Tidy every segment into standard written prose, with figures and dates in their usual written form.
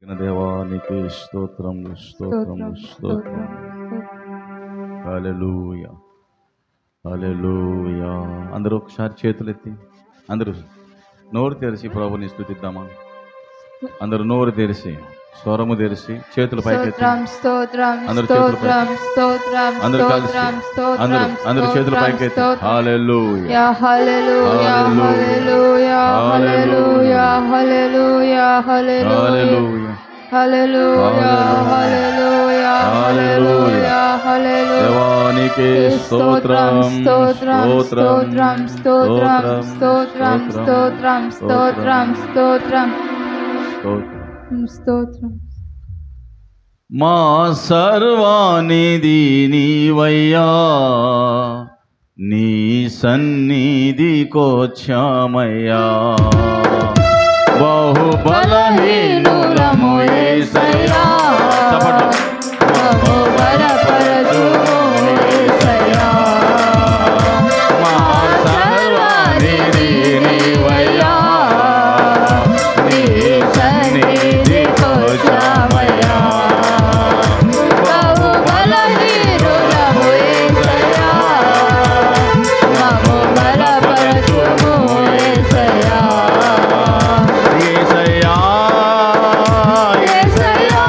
దేవానికి స్తోత్రం స్తోత్రం స్తోత్రం. హల్లెలూయా హల్లెలూయా. అందరూ ఒకసారి చేతులెత్తి అందరూ నోరు తెరిచి ప్రభుని స్తుతిద్దామా? అందరూ నోరు తెరిచి స్వరము తెరిచి చేతుల పైకి అందరూ చేతుల పైకి హల్లెలూయా హల్లెలూయా హల్లెలూయా హల్లెలూయా హల్లెలూయా హల్లెలూయా హల్లెలూయా హల్లెలూయా హల్లెలూయా హల్లెలూయా. దేవానికి స్తోత్రం స్తోత్రం స్తోత్రం స్తోత్రం స్తోత్రం స్తోత్రం స్తోత్రం స్తోత్రం స్తోత్రం. మా సర్వానిధి నీవయ్యా, నీ సన్నిధికొచ్చామయ్యా. బహు బలహీనులము యేసయ్యా, బహు బలపరచుము యేసయ్యా. మా సర్వానిధి నీవయ్యా, నీ సన్నిధికొచ్చామయ్యా. బహు బలహీనులము యేసయ్యా, బహు బలపరచుము యేసయ్యా. యేసయ్యా యేసయ్యా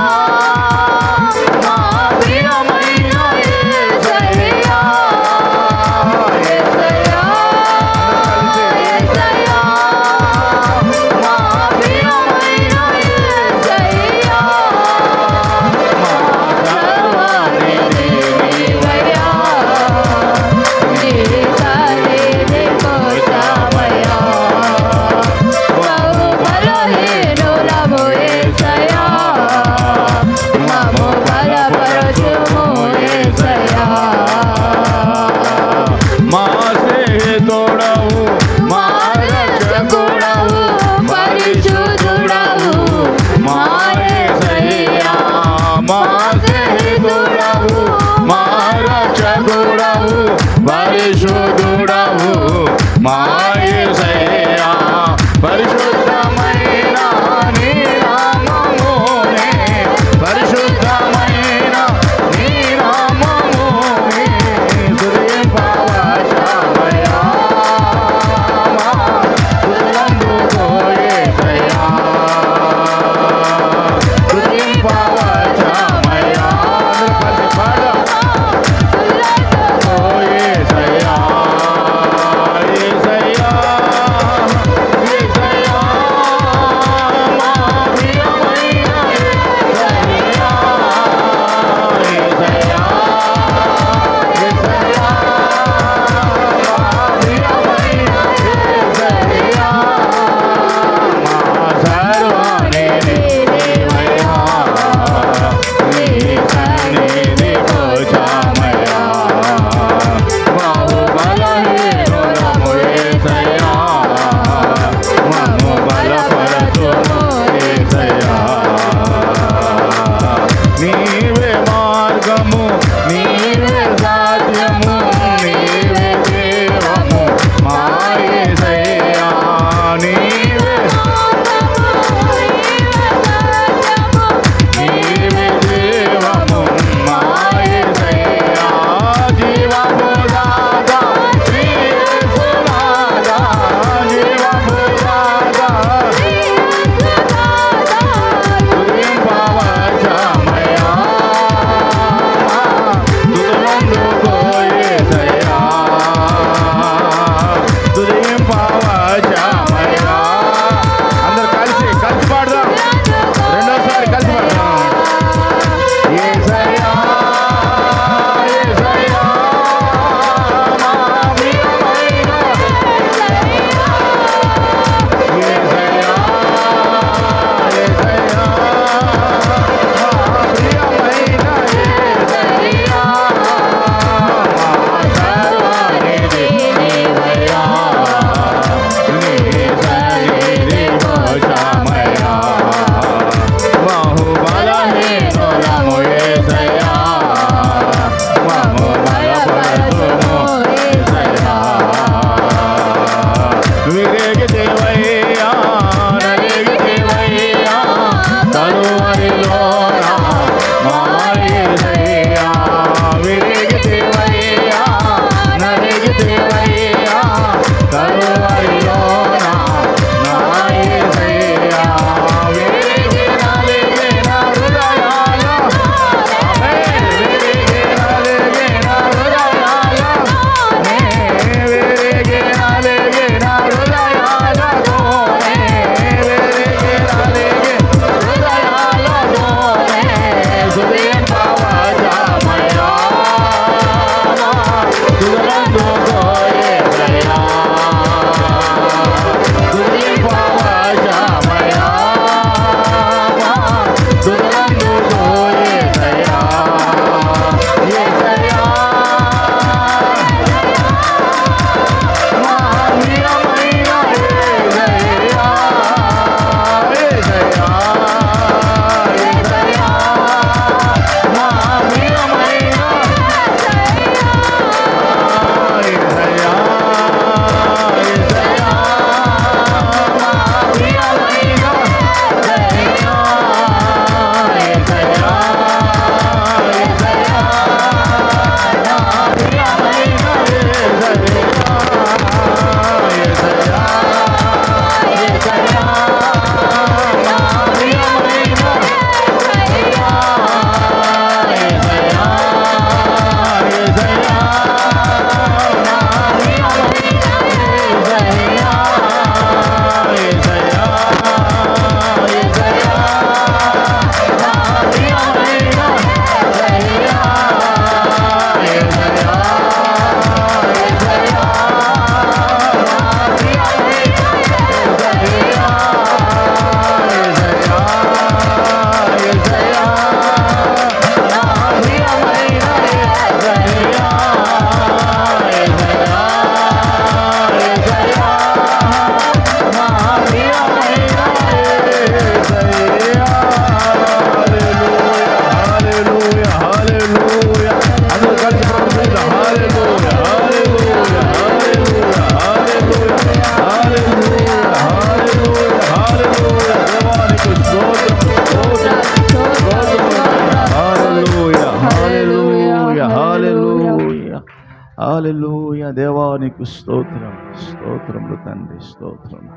హల్లెలూయా. దేవానికి స్తోత్రం, స్తోత్రములు తండ్రి, స్తోత్రం.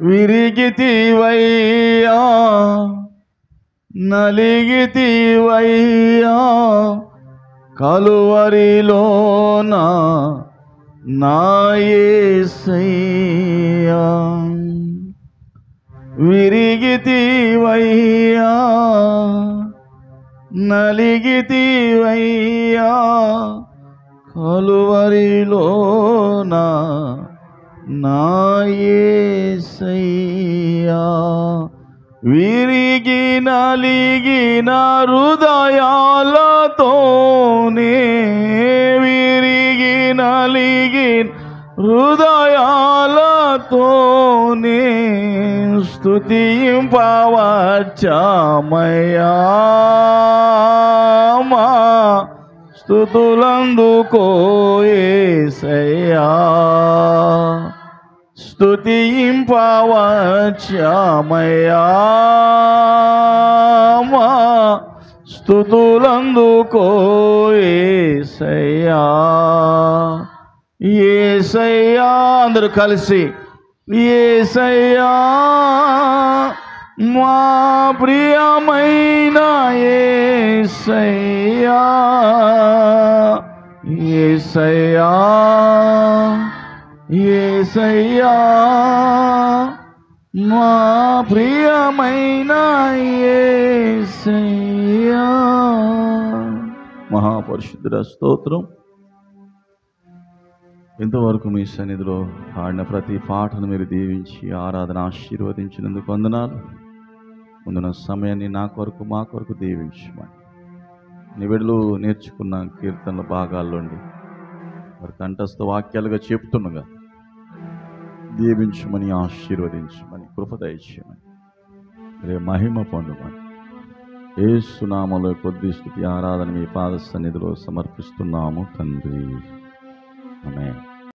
విరిగితివయ్యా, నలిగితివయ్యా, కలువరిలోన నా యేసయ్యా. విరిగితివయ్యా, నలిగితివయ్యా, కలువరిలోన నా యేసయ్యా. విరిగి నలిగిన హృదయాలతోనే, విరిగి నలిగిన హృదయాలతోనే స్తుతింపవచ్చమయ్యా. మా స్తుతులందుకో యేసయ్యా. స్తుతింపవచ్చమయ్యా. మా స్తుతులందుకో యేసయ్యా. యేసయ్యా, అందరూ కలిసి యేసయ్యా, మా ప్రియమైన యేసయ్యా. యేసయ్యా, యేసయ్యా, మా ప్రియమైన యేసయ్యా. మహాపరిశుద్ధుడ స్తోత్రం. ఇంతవరకు మీ సన్నిధిలో పాడిన ప్రతి పాటను మీరు దీవించి ఆరాధన ఆశీర్వదించినందుకు వందనాలు. ముందున్న సమయాన్ని నా కొరకు మా కొరకు దీవించమని నీ బిడ్డలు నేర్చుకున్న కీర్తనల భాగాల్లోండి మరి కంఠస్థ వాక్యాలుగా చెప్తుండగా దీవించమని, ఆశీర్వదించమని, కృప దయచేయమని, రే మహిమ పొందమని యేసు నామములో కొద్ది స్తుతి ఆరాధన మీ పాద సన్నిధిలో సమర్పిస్తున్నాము తండ్రి. ఆమేన్.